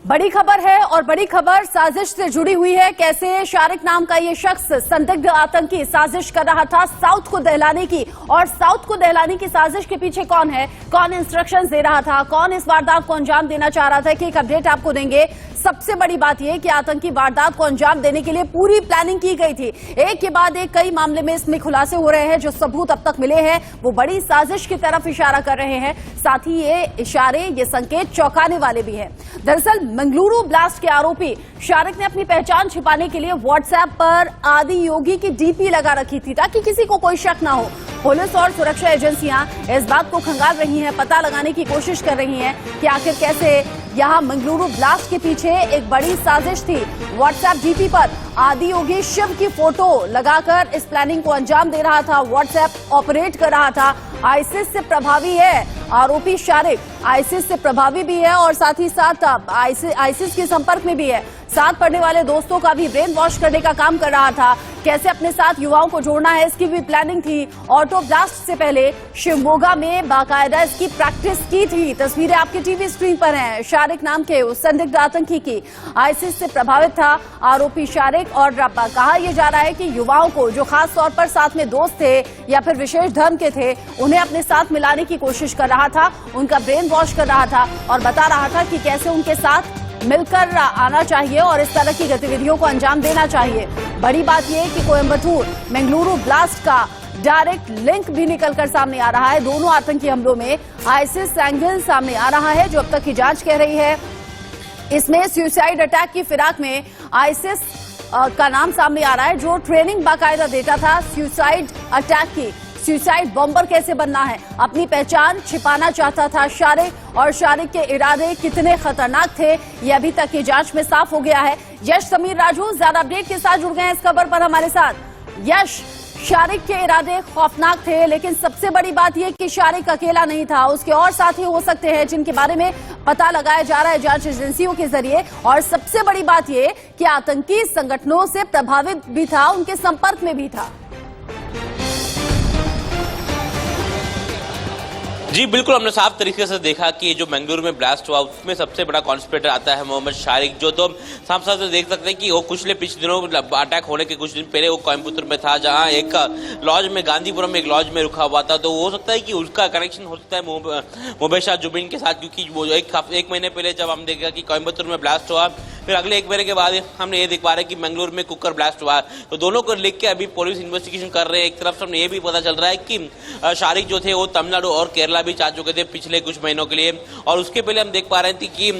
बड़ी खबर है और बड़ी खबर साजिश से जुड़ी हुई है। कैसे शारिक नाम का ये शख्स संदिग्ध आतंकी साजिश कर रहा था साउथ को दहलाने की, और साउथ को दहलाने की साजिश के पीछे कौन है, कौन इंस्ट्रक्शंस दे रहा था, कौन इस वारदात को अंजाम देना चाह रहा था कि एक अपडेट आपको देंगे। सबसे बड़ी बात यह कि आतंकी वारदात को अंजाम देने के लिए पूरी प्लानिंग की गई थी। एक के बाद एक कई मामले में इसमें खुलासे हो रहे हैं। जो सबूत अब तक मिले हैं वो बड़ी साजिश की तरफ इशारा कर रहे हैं। साथ ही ये इशारे, ये संकेत चौंकाने वाले भी हैं। दरअसल मंगलुरु ब्लास्ट के आरोपी शारिक ने अपनी पहचान छिपाने के लिए व्हाट्सएप पर आदि योगी की डीपी लगा रखी थी ताकि किसी को कोई शक ना हो। पुलिस और सुरक्षा एजेंसियां इस बात को खंगाल रही हैं, पता लगाने की कोशिश कर रही हैं कि आखिर कैसे यहां मंगलुरु ब्लास्ट के पीछे एक बड़ी साजिश थी। व्हाट्सएप डीपी पर आदि योगी शिव की फोटो लगाकर इस प्लानिंग को अंजाम दे रहा था। व्हाट्सएप ऑपरेट कर रहा था। आईसिस से प्रभावी है आरोपी शारिक, आईसिस से प्रभावी भी है और साथ ही साथ आईसिस के संपर्क में भी है। साथ पढ़ने वाले दोस्तों का भी ब्रेन वॉश करने का काम कर रहा था। कैसे अपने साथ युवाओं को जोड़ना है इसकी भी प्लानिंग थी। ऑटो ब्लास्ट से पहले शिवमोगा में बाकायदा इसकी प्रैक्टिस की थी। तस्वीरें आपकी टीवी स्क्रीन पर हैं। शारिक नाम के उस संदिग्ध आतंकी की आईसिस से प्रभावित था आरोपी शारिक, और कहा यह जा रहा है कि युवाओं को जो खास तौर पर साथ में दोस्त थे या फिर विशेष धर्म के थे उन्हें अपने साथ मिलाने की कोशिश कर रहा था, उनका ब्रेन वॉश कर रहा था और बता रहा था कि कैसे उनके साथ मिलकर आना चाहिए और इस तरह की गतिविधियों को अंजाम देना चाहिए। बड़ी बात यह है कि कोयम्बटूर मंगलुरु ब्लास्ट का डायरेक्ट लिंक भी निकलकर सामने आ रहा है। दोनों आतंकी हमलों में आईसिस एंगल सामने आ रहा है जो अब तक की जांच कह रही है। इसमें सुसाइड अटैक की फिराक में आईसिस का नाम सामने आ रहा है जो ट्रेनिंग बाकायदा देता था सुसाइड अटैक की। सुसाइड बॉम्बर कैसे बनना है, अपनी पहचान छिपाना चाहता था शारिक, और शारिक के इरादे कितने खतरनाक थे ये अभी तक की जांच में साफ हो गया है। यश समीर राजू ज्यादा अपडेट के साथ जुड़ गए हैं इस खबर पर हमारे साथ। यश, शारिक के इरादे खौफनाक थे, लेकिन सबसे बड़ी बात यह कि शारिक अकेला नहीं था, उसके और साथी हो सकते हैं जिनके बारे में पता लगाया जा रहा है जांच एजेंसियों के जरिए। और सबसे बड़ी बात यह कि आतंकी संगठनों से प्रभावित भी था, उनके संपर्क में भी था। जी बिल्कुल, हमने साफ तरीके से देखा कि जो मंगलुरु में ब्लास्ट हुआ उसमें सबसे बड़ा कॉन्स्पिरेटर आता है मोहम्मद शारिक, जो तो साफ साफ देख सकते हैं कि वो पिछले दिनों अटैक होने के कुछ दिन पहले वो कोयम्बटूर में था, जहां एक लॉज में, गांधीपुरम में एक लॉज में रुका हुआ था। तो हो सकता है कि उसका कनेक्शन हो सकता है मोबेशा जुबिन के साथ, क्योंकि वो एक महीने पहले जब हम देखा कि कोयम्बटूर में ब्लास्ट हुआ, फिर अगले एक महीने के बाद हमने ये देख पा रहे हैं कि मंगलुरु में कुकर ब्लास्ट हुआ। तो दोनों को लेकर के अभी पुलिस इन्वेस्टिगेशन कर रहे हैं। एक तरफ से हमें ये भी पता चल रहा है कि शारिक जो थे वो तमिलनाडु और केरला भी जा चुके थे पिछले कुछ महीनों के लिए, और उसके पहले हम देख पा रहे थे कि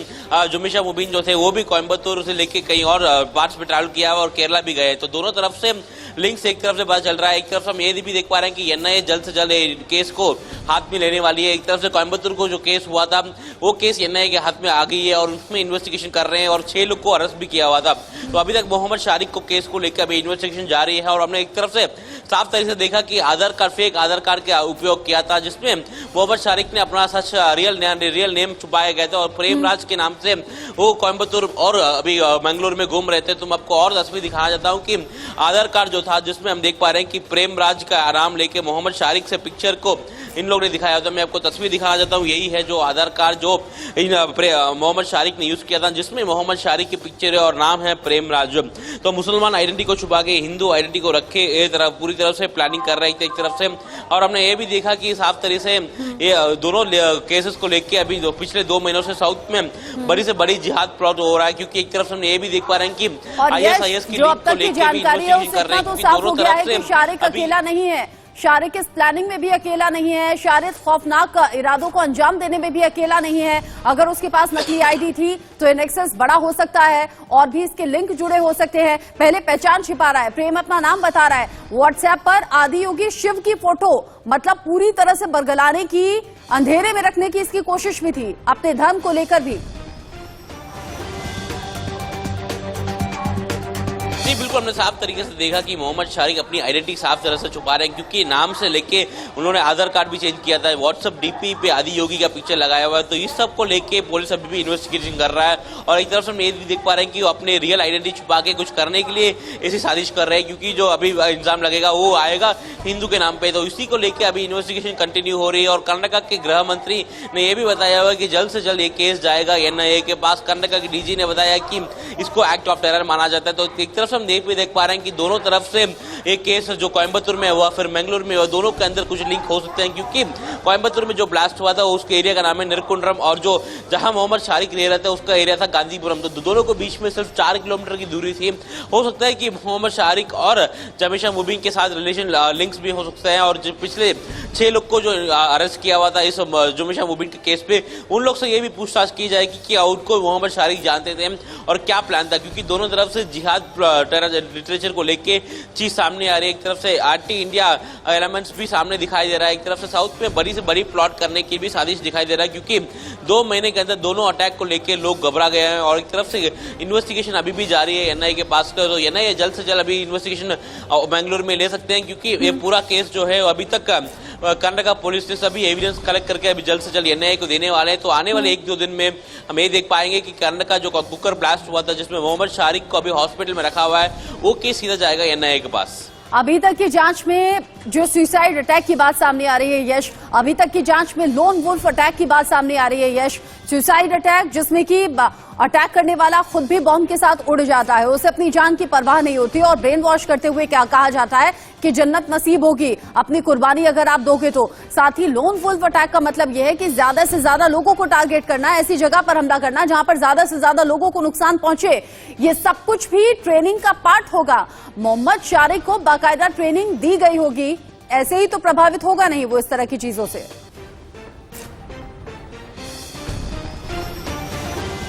जुमिशा मुबीन जो थे वो भी कोयम्बटूर से लेके कहीं और पार्ट्स में ट्रैवल किया और केरला भी गए। तो दोनों तरफ से लिंक्स एक तरफ से पता चल रहा है। एक तरफ से हम ये भी देख पा रहे हैं कि एनआईए जल्द से जल्द केस को हाथ में लेने वाली है। एक तरफ से कोयम्बटूर को जो केस हुआ था वो केस एनआईए के हाथ में आ गई है और उसमें इन्वेस्टिगेशन कर रहे हैं और 6 लोग को अरेस्ट भी किया हुआ था। तो अभी तक मोहम्मद शारिक को केस को लेकर अभी इन्वेस्टिगेशन जारी है। और हमने एक तरफ से साफ तरीके से देखा कि आधार कार्ड, फेक आधार कार्ड का उपयोग किया था जिसमें मोहम्मद शारिक ने अपना सच रियल नेम छुपाया गया था और प्रेमराज के नाम से वो कोयम्बटूर और अभी मंगलुरु में घूम रहे थे। तो मैं आपको और तस्वीर दिखाना चाहता हूँ कि आधार कार्ड जो था जिसमें हम देख पा रहे हैं कि प्रेमराज का आराम लेके मोहम्मद शारिक से पिक्चर को इन लोगों ने दिखाया था। मैं आपको तस्वीर दिखाना चाहता हूँ, यही है जो आधार कार्ड जो मोहम्मद शारिक ने यूज किया था, जिसमें मोहम्मद शारिक की पिक्चर है और नाम है प्रेमराज। तो मुसलमान आइडेंटिटी को छुपा के हिंदू आइडेंटिटी को रखे पूरी तरफ से प्लानिंग कर रही थी एक तरफ से। और हमने ये भी देखा कि साफ तरीके से ये दोनों केसेस को लेके अभी पिछले 2 महीनों से साउथ में बड़ी से बड़ी जिहाद प्लॉट हो रहा है, क्योंकि एक तरफ से हमने ये भी देख पा रहे हैं कि आईएसआईएस की लिंक को लेकर भी इन्वेस्टिगेशन कर रहे हैं, क्योंकि दोनों तरफ से शारिक अकेला नहीं है, शारिक इस प्लानिंग में भी अकेला नहीं है, शारिक खौफनाक इरादों को अंजाम देने में भी अकेला नहीं है। अगर उसके पास नकली आईडी थी तो ये नेक्सस बड़ा हो सकता है और भी इसके लिंक जुड़े हो सकते हैं। पहले पहचान छिपा रहा है, प्रेम अपना नाम बता रहा है, व्हाट्सएप पर आदि योगी शिव की फोटो, मतलब पूरी तरह से बरगलाने की, अंधेरे में रखने की इसकी कोशिश भी थी, अपने धर्म को लेकर भी। जी बिल्कुल, बिल्कुल हमने साफ तरीके से देखा कि मोहम्मद शारिक अपनी आइडेंटिटी साफ तरह से छुपा रहे हैं, क्योंकि नाम से लेके उन्होंने आधार कार्ड भी चेंज किया था, व्हाट्सएप डीपी पे आदि योगी का पिक्चर लगाया हुआ है। तो इस सब को लेके पुलिस अभी भी इन्वेस्टिगेशन कर रहा है और एक तरफ से हम ये भी देख पा रहे हैं कि वो अपने रियल आइडेंटिटी छुपा के कुछ करने के लिए ऐसी साजिश कर रहे हैं, क्योंकि जो अभी इल्जाम लगेगा वो आएगा हिंदू के नाम पे। तो इसी को लेकर अभी इन्वेस्टिगेशन कंटिन्यू हो रही है और कर्नाटक के गृह मंत्री ने यह भी बताया हुआ कि जल्द से जल्द ये केस जाएगा एनआईए के पास। कर्नाटक के डीजी ने बताया कि इसको एक्ट ऑफ टेरर माना जाता है। तो एक तरफ से हम देख पा रहे हैं कि दोनों तरफ से एक केस जो कोयम्बतूर में हुआ फिर मंगलुरु में हुआ, दोनों के अंदर कुछ लिंक हो सकते हैं, क्योंकि कोयम्बतूर में जो ब्लास्ट हुआ था उसके एरिया का नाम है निरकुंडरम और जो जहां मोहम्मद शारिक रह रहा था उसका एरिया था गांधीपुरम। तो दोनों को बीच में सिर्फ 4 किलोमीटर की दूरी थी। हो सकता है कि मोहम्मद शारिक और जमीशा मुबीन के साथ रिलेशन लिंक्स भी हो सकते हैं और जो पिछले 6 लोग को जो अरेस्ट किया हुआ था इस जमीशा मुबीन के केस पे, उन लोग से ये भी पूछताछ की जाए कि क्या उनको मोहम्मद शारिक जानते थे और क्या प्लान था, क्योंकि दोनों तरफ से जिहाद लिटरेचर को लेके चीज सामने आ रही है। एक तरफ से आरटी इंडिया एलिमेंट्स भी सामने दिखाई दे रहा है, एक तरफ से साउथ में बड़ी से बड़ी प्लॉट करने की भी साजिश दिखाई दे रहा है, क्योंकि 2 महीने के अंदर दोनों अटैक को लेकर लोग घबरा गए हैं और एक तरफ से इन्वेस्टिगेशन अभी भी जारी है एनआईए के पास। तो एनआईए जल्द से जल्द अभी इन्वेस्टिगेशन बेंगलुरु में ले सकते हैं, क्योंकि ये पूरा केस जो है अभी तक कर्नाटक पुलिस ने सभी एविडेंस कलेक्ट करके अभी जल्द से जल्द एनआईए को देने वाले हैं। तो आने वाले 1-2 दिन में हम ये देख पाएंगे कि कर्नाटक का जो कुकर ब्लास्ट हुआ था जिसमें मोहम्मद शारिक को अभी हॉस्पिटल में रखा हुआ है, वो केस सीधा जाएगा एनआईए के पास। अभी तक की जांच में जो सुसाइड अटैक की बात सामने आ रही है यश, अभी तक की जांच में लोन वुल्फ अटैक की बात सामने आ रही है यश। सुसाइड अटैक जिसमें कि अटैक करने वाला खुद भी बॉम्ब के साथ उड़ जाता है, उसे अपनी जान की परवाह नहीं होती और ब्रेन वॉश करते हुए क्या कहा जाता है कि जन्नत नसीब होगी अपनी कुर्बानी अगर आप दोगे तो। साथ ही लोन वुल्फ अटैक का मतलब यह है कि ज्यादा से ज्यादा लोगों को टारगेट करना, ऐसी जगह पर हमला करना जहां पर ज्यादा से ज्यादा लोगों को नुकसान पहुंचे। ये सब कुछ भी ट्रेनिंग का पार्ट होगा। मोहम्मद शारिक को बाकायदा ट्रेनिंग दी गई होगी, ऐसे ही तो प्रभावित होगा नहीं वो इस तरह की चीजों से।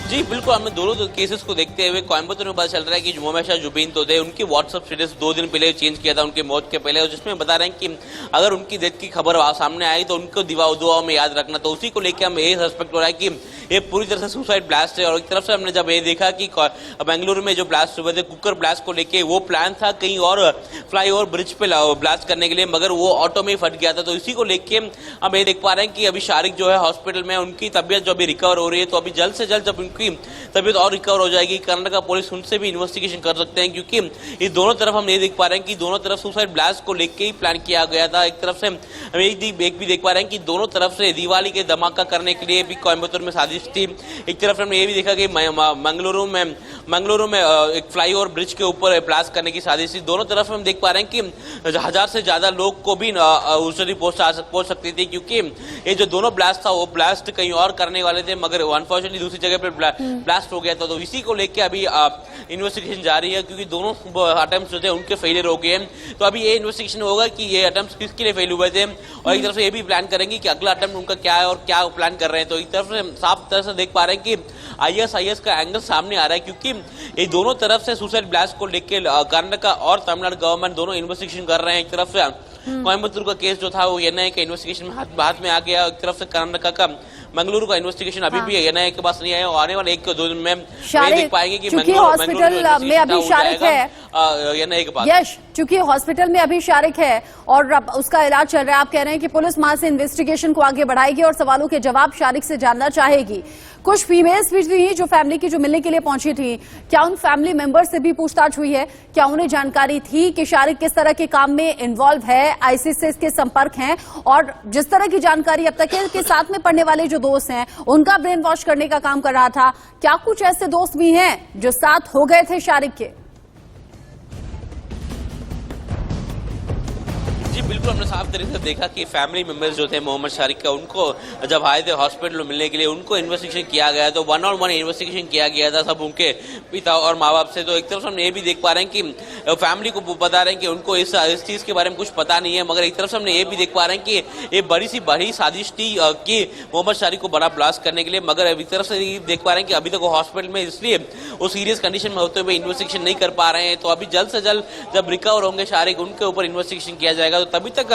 जी बिल्कुल, हमने दोनों केसेस को देखते हुए कोयम्बतूर में पता चल रहा है कि मोहम्मद शाह जुबीन तो थे, उनकी व्हाट्सएप स्टेटस 2 दिन पहले चेंज किया था उनकी मौत के पहले, और जिसमें बता रहे हैं कि अगर उनकी डेथ की खबर सामने आई तो उनको दुआओं में याद रखना। तो उसी को लेकर हम ये सस्पेक्ट हो रहा है कि ये पूरी तरह से सुसाइड ब्लास्ट है। और एक तरफ से हमने जब ये देखा कि बेंगलुरु में जो ब्लास्ट हुए थे कुकर ब्लास्ट को लेके, वो प्लान था कहीं और फ्लाईओवर ब्रिज पे ब्लास्ट करने के लिए, मगर वो ऑटो में फट गया था। तो इसी को लेके हम ये देख पा रहे हैं कि अभी शारिक जो है हॉस्पिटल में, उनकी तबियत जो अभी रिकवर हो रही है। तो अभी जल्द से जल्द जब उनकी तबियत और रिकवर हो जाएगी, कर्नाटक पुलिस उनसे भी इन्वेस्टिगेशन कर सकते हैं, क्योंकि ये दोनों तरफ हम ये देख पा रहे हैं कि दोनों तरफ सुसाइड ब्लास्ट को लेके ही प्लान किया गया था। एक तरफ से हम एक भी देख पा रहे हैं कि दोनों तरफ से दिवाली के धमाका करने के लिए भी कोयम्बतूर में साजिश थी। एक तरफ हमने ये भी देखा कि मंगलुरु में एक फ्लाईओवर ब्रिज के ऊपर ब्लास्ट करने की साजिश थी। दोनों तरफ हम देख पा रहे हैं कि 1000 से ज्यादा लोग को भी दूसरी पोस्ट पहुंच सकती थी, क्योंकि ये जो दोनों ब्लास्ट था वो ब्लास्ट कहीं और करने वाले थे, मगर अनफॉर्चुनेटली दूसरी जगह पर ब्लास्ट हो गया था। तो इसी को लेकर अभी इन्वेस्टिगेशन जारी है, क्योंकि दोनों अटेम्प्ट जो थे उनके फेलियर हो गए हैं। तो अभी ये इन्वेस्टिगेशन होगा कि ये अटेम्प्ट किसके लिए फेल हुए थे, और एक तरफ से ये भी प्लान करेंगे कि अगला अटेम्प्ट उनका क्या है और क्या प्लान कर रहे हैं। तो एक तरफ से साफ तरह से देख पा रहे हैं कि ISIS का एंगल सामने आ रहा है, क्योंकि ये दोनों तरफ से सुसाइड ब्लास्ट को लेकर कर्नाटक और तमिलनाडु गवर्नमेंट दोनों इन्वेस्टिगेशन कर रहे हैं। एक तरफ से कोयम्बतूर का केस जो था वो एनआईए के इन्वेस्टिगेशन में हाथ में आ गया, एक तरफ से कर्नाटक का मंगलुरु का इन्वेस्टिगेशन अभी भी एनआईए के पास नहीं आया, और आने वाले 1-2 दिन में देख पाएंगे कि हॉस्पिटल में अभी शारिक है एनआईए के पास। यश, चूंकि हॉस्पिटल में अभी शारिक है और उसका इलाज चल रहा है, आप कह रहे हैं कि पुलिस वहां से इन्वेस्टिगेशन को आगे बढ़ाएगी और सवालों के जवाब शारिक से जानना चाहेगी। कुछ फीमेल्स भी थी जो फैमिली की जो मिलने के लिए पहुंची थी, क्या उन फैमिली मेंबर से भी पूछताछ हुई है? क्या उन्हें जानकारी थी कि शारिक किस तरह के काम में इन्वॉल्व है, आईसिस से इसके संपर्क हैं? और जिस तरह की जानकारी अब तक है कि साथ में पढ़ने वाले जो दोस्त हैं उनका ब्रेन वॉश करने का काम कर रहा था, क्या कुछ ऐसे दोस्त भी हैं जो साथ हो गए थे शारिक के? जी बिल्कुल, हमने साफ तरीके से देखा कि फैमिली मेंबर्स जो थे मोहम्मद शारिक का, उनको जब आए थे हॉस्पिटल में मिलने के लिए, उनको इन्वेस्टिगेशन किया गया। तो 1-on-1 इन्वेस्टिगेशन किया गया था सब उनके पिता और माँ बाप से। तो एक तरफ से हम ये भी देख पा रहे हैं कि फैमिली को बता रहे हैं कि उनको इस चीज़ के बारे में कुछ पता नहीं है, मगर एक तरफ से हमने ये भी देख पा रहे हैं कि ये बड़ी साजिश थी कि मोहम्मद शारिक को बड़ा ब्लास्ट करने के लिए। मगर एक तरफ से देख पा रहे हैं कि अभी तक वो हॉस्पिटल में, इसलिए वो सीरियस कंडीशन में होते हुए इन्वेस्टिगेशन नहीं कर पा रहे हैं। तो अभी जल्द से जल्द जब रिकवर होंगे शारिक, उनके ऊपर इन्वेस्टिगेशन किया जाएगा। तो तभी तक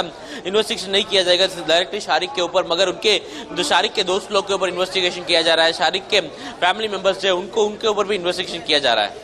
इन्वेस्टिगेशन नहीं किया जाएगा डायरेक्टली शारिक के ऊपर, मगर उनके जो शारिक के दोस्त लोग के ऊपर इन्वेस्टिगेशन किया जा रहा है। शारिक के फैमिली मेंबर्स जो उनके ऊपर भी इन्वेस्टिगेशन किया जा रहा है।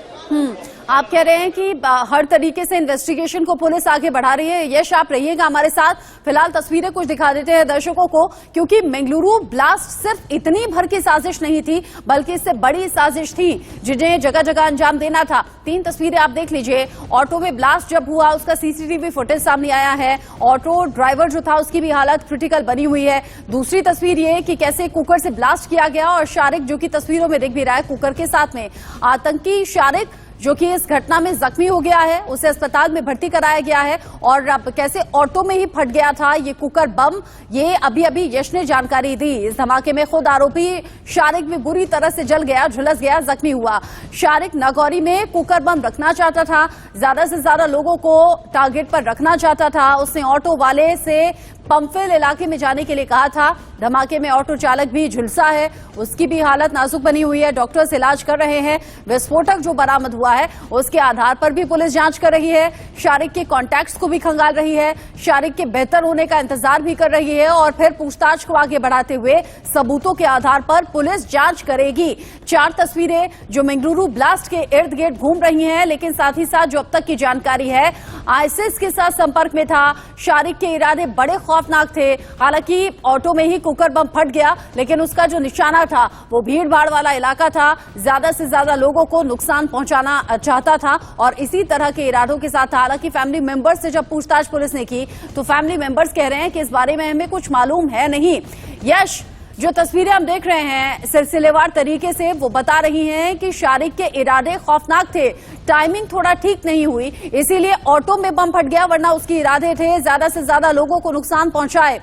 आप कह रहे हैं कि हर तरीके से इन्वेस्टिगेशन को पुलिस आगे बढ़ा रही है। यश, आप रहिएगा हमारे साथ, फिलहाल तस्वीरें कुछ दिखा देते हैं दर्शकों को, क्योंकि मंगलुरु ब्लास्ट सिर्फ इतनी भर की साजिश नहीं थी, बल्कि इससे बड़ी साजिश थी जिन्हें जगह जगह अंजाम देना था। 3 तस्वीरें आप देख लीजिए। ऑटो में ब्लास्ट जब हुआ उसका सीसीटीवी फुटेज सामने आया है। ऑटो ड्राइवर जो था उसकी भी हालत क्रिटिकल बनी हुई है। दूसरी तस्वीर ये कि कैसे कुकर से ब्लास्ट किया गया, और शारिक जो कि तस्वीरों में दिख भी रहा है कुकर के साथ में, आतंकी शारिक जो कि इस घटना में जख्मी हो गया है, उसे अस्पताल में भर्ती कराया गया है। और अब कैसे ऑटो में ही फट गया था ये कुकर बम, ये अभी अभी यश ने जानकारी दी। इस धमाके में खुद आरोपी शारिक भी बुरी तरह से जल गया, झुलस गया, जख्मी हुआ। शारिक नागौरी में कुकर बम रखना चाहता था, ज्यादा से ज्यादा लोगों को टारगेट पर रखना चाहता था। उसने ऑटो वाले से पंफेल इलाके में जाने के लिए कहा था। धमाके में ऑटो चालक भी झुलसा है, उसकी भी हालत नाजुक बनी हुई है। डॉक्टर्स इलाज कर रहे हैं। विस्फोटक जो बरामद हुआ है उसके आधार पर भी पुलिस जांच कर रही है। शारिक के कॉन्टैक्ट्स को भी खंगाल रही है, शारिक के बेहतर होने का इंतजार भी कर रही है, और फिर पूछताछ को आगे बढ़ाते हुए सबूतों के आधार पर पुलिस जांच करेगी। 4 तस्वीरें जो मंगलुरु ब्लास्ट के इर्द गिर्द घूम रही हैं, लेकिन साथ ही साथ जो अब तक की जानकारी है, आईसिस के साथ संपर्क में था। शारिक के इरादे बड़े खौफनाक थे। हालांकि ऑटो में ही कुकर बम फट गया, लेकिन उसका जो निशाना था वो भीड़ भाड़ वाला इलाका था, ज्यादा से ज्यादा लोगों को नुकसान पहुंचाना चाहता था, और इसी तरह के इरादों के साथ था। हालांकि फैमिली मेंबर्स से जब पूछताछ पुलिस ने की तो फैमिली मेंबर्स कह रहे हैं कि इस बारे में हमें कुछ मालूम है नहीं। यश, जो तस्वीरें हम देख रहे हैं सिलसिलेवार तरीके से, वो बता रही हैं कि शारिक के इरादे खौफनाक थे, टाइमिंग थोड़ा ठीक नहीं हुई, इसीलिए ऑटो में बम फट गया, वरना उसके इरादे थे ज्यादा से ज्यादा लोगों को नुकसान पहुंचाए।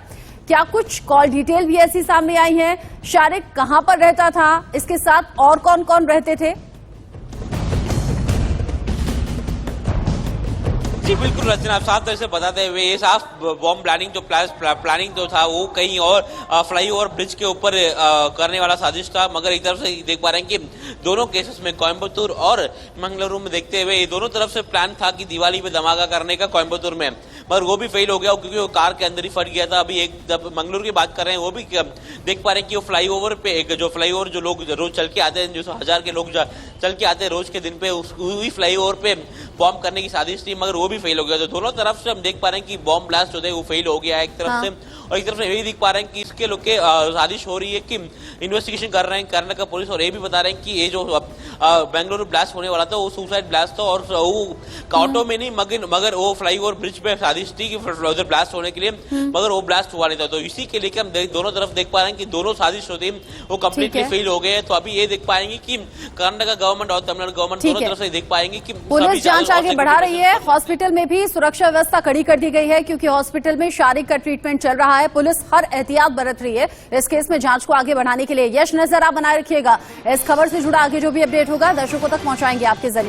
क्या कुछ कॉल डिटेल भी ऐसी सामने आई है? शारिक कहां पर रहता था, इसके साथ और कौन कौन रहते थे? जी बिल्कुल रचना, आप साफ तरह से बताते हुए ये साफ बॉम्ब प्लानिंग जो था वो कहीं और फ्लाईओवर ब्रिज के ऊपर करने वाला साजिश था। मगर एक तरफ से देख पा रहे हैं कि दोनों केसेस में कोयम्बतूर और मंगलुरु में देखते हुए ये दोनों तरफ से प्लान था कि दिवाली पे धमाका करने का कोयम्बतूर में, मगर वो भी फेल हो गया क्योंकि वो कार के अंदर ही फट गया था। अभी एक जब मंगलुरु की बात कर रहे हैं वो भी देख पा रहे हैं कि वो फ्लाईओवर पे एक जो फ्लाईओवर जो लोग रोज चल के आते हैं, जो 1000 के लोग चल के आते हैं रोज के दिन पे, वही फ्लाईओवर पे बॉम्ब करने की साजिश थी, मगर वो भी फेल हो गया। तो दोनों तरफ से हम देख पा रहे हैं कि बॉम्ब ब्लास्ट होते हैं वो फेल हो गया है एक तरफ से, और एक तरफ से यही देख पा रहे हैं कि इसके लोग के साजिश हो रही है कि इन्वेस्टिगेशन कर रहे हैं कर्नाटक पुलिस, और ये भी बता रहे हैं कि ये जो बेंगलुरु ब्लास्ट होने वाला था वो सुसाइड ब्लास्ट था, और वो ऑटो में नहीं मगर वो फ्लाईओवर ब्रिज पे साजिश थी कि उधर ब्लास्ट होने के लिए, मगर वो ब्लास्ट हुआ नहीं था। तो इसी के लेकर हम दोनों तरफ देख पा रहे हैं कि दोनों साजिश होती वो कम्प्लीटली फेल हो गए। तो अभी ये देख पाएंगे कि कर्नाटक गवर्नमेंट और तमिलनाडु गवर्नमेंट दोनों तरफ से देख पाएंगे कि पुलिस जांच आगे बढ़ा रही है। हॉस्पिटल में भी सुरक्षा व्यवस्था कड़ी कर दी गई है, क्योंकि हॉस्पिटल में शारिक का ट्रीटमेंट चल रहा है। पुलिस हर एहतियात बरत रही है इस केस में जांच को आगे बढ़ाने के लिए। यश, नजर आप बनाए रखिएगा, इस खबर से जुड़ा आगे जो भी अपडेट होगा दर्शकों तक पहुंचाएंगे आपके जरिए।